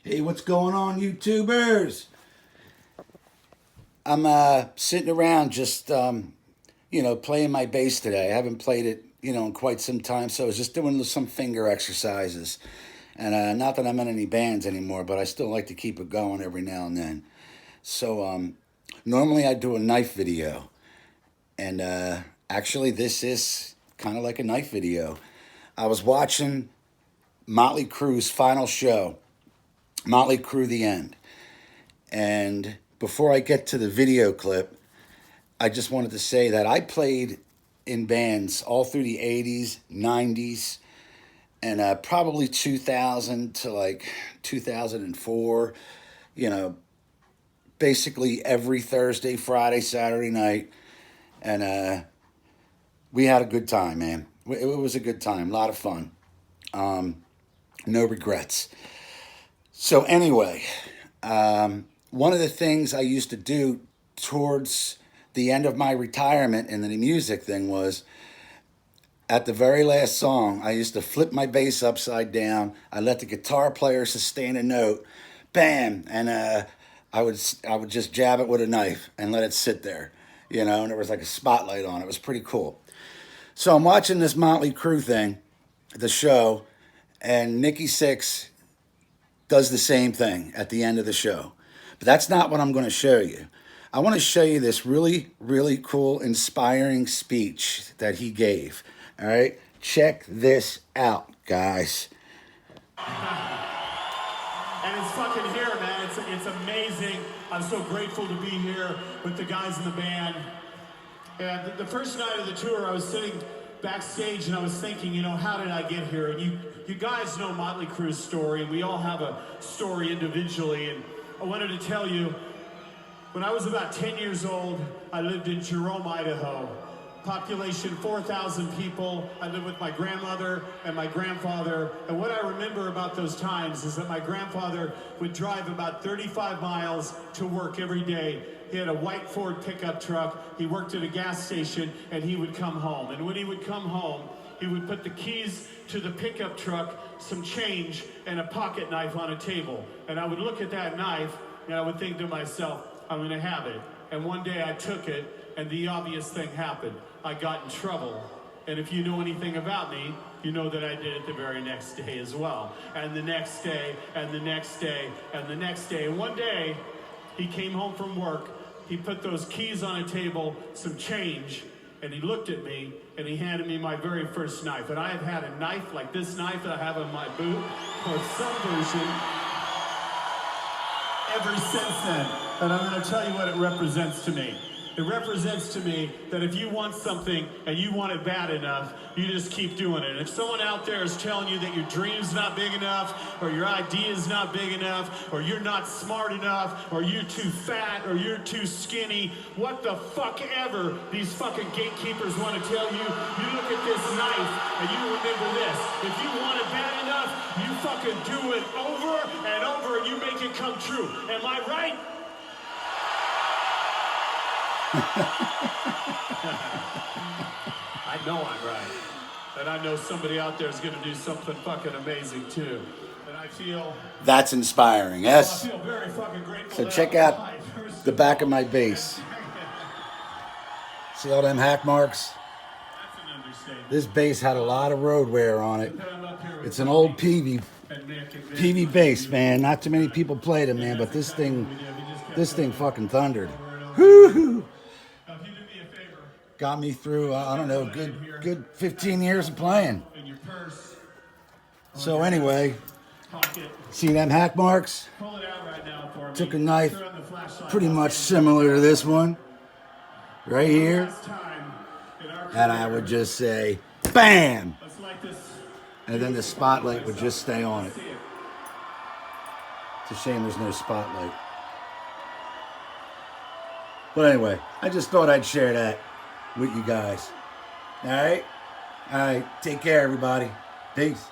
Hey, what's going on, YouTubers? I'm sitting around just, playing my bass today. I haven't played it, in quite some time, so I was just doing some finger exercises. And not that I'm in any bands anymore, but I still like to keep it going every now and then. So normally I do a knife video. And actually, this is kind of like a knife video. I was watching Motley Crue's final show, Motley Crue The End. And before I get to the video clip, I just wanted to say that I played in bands all through the 80s, 90s, and probably 2000 to like 2004. Basically every Thursday, Friday, Saturday night. And we had a good time, man. It was a good time, a lot of fun. No regrets. So anyway, one of the things I used to do towards the end of my retirement in the music thing was, at the very last song, I used to flip my bass upside down. I let the guitar player sustain a note, bam, and I would just jab it with a knife and let it sit there, and there was like a spotlight on it. It was pretty cool. So I'm watching this Motley Crue thing, the show, and Nikki Sixx does the same thing at the end of the show. But that's not what I'm going to show you. I want to show you this really, really cool, inspiring speech that he gave. All right? Check this out, guys. And it's fucking here, man. It's amazing. I'm so grateful to be here with the guys in the band. And the first night of the tour, I was sitting backstage and I was thinking, how did I get here? And you guys know Motley Crue's story, and we all have a story individually. And I wanted to tell you, when I was about 10 years old, I lived in Jerome, Idaho. Population 4,000 people. I lived with my grandmother and my grandfather. And what I remember about those times is that my grandfather would drive about 35 miles to work every day. He had a white Ford pickup truck. He worked at a gas station, and he would come home. And when he would come home, he would put the keys to the pickup truck, some change, and a pocket knife on a table. And I would look at that knife, and I would think to myself, I'm going to have it. And one day I took it, and the obvious thing happened. I got in trouble. And if you know anything about me, you know that I did it the very next day as well. And the next day, and the next day, and the next day. And one day, he came home from work, he put those keys on a table, some change, and he looked at me, and he handed me my very first knife. And I have had a knife like this knife that I have in my boot, or some version, ever since then. And I'm going to tell you what it represents to me. It represents to me that if you want something and you want it bad enough, you just keep doing it. And if someone out there is telling you that your dream's not big enough, or your idea's not big enough, or you're not smart enough, or you're too fat, or you're too skinny, what the fuck ever these fucking gatekeepers want to tell you, you look at this knife and you remember this. If you want it bad enough, you fucking do it over and over and you make it come true. Am I right? I know I'm right. And I know somebody out there is going to do something fucking amazing too. And I feel... That's inspiring, yes? I feel very fucking grateful. So check out the back of my bass. See all them hack marks? That's an understatement. This bass had a lot of road wear on it. It's an old PV bass, man. Not too many people played it, man, but this thing fucking thundered. Woo-hoo. Got me through, I don't know, good 15 years of playing. So anyway, see them hack marks? Took a knife pretty much similar to this one, right here, and I would just say, BAM! And then the spotlight would just stay on it. It's a shame there's no spotlight. But anyway, I just thought I'd share that with you guys. All right? Take care, everybody. Peace.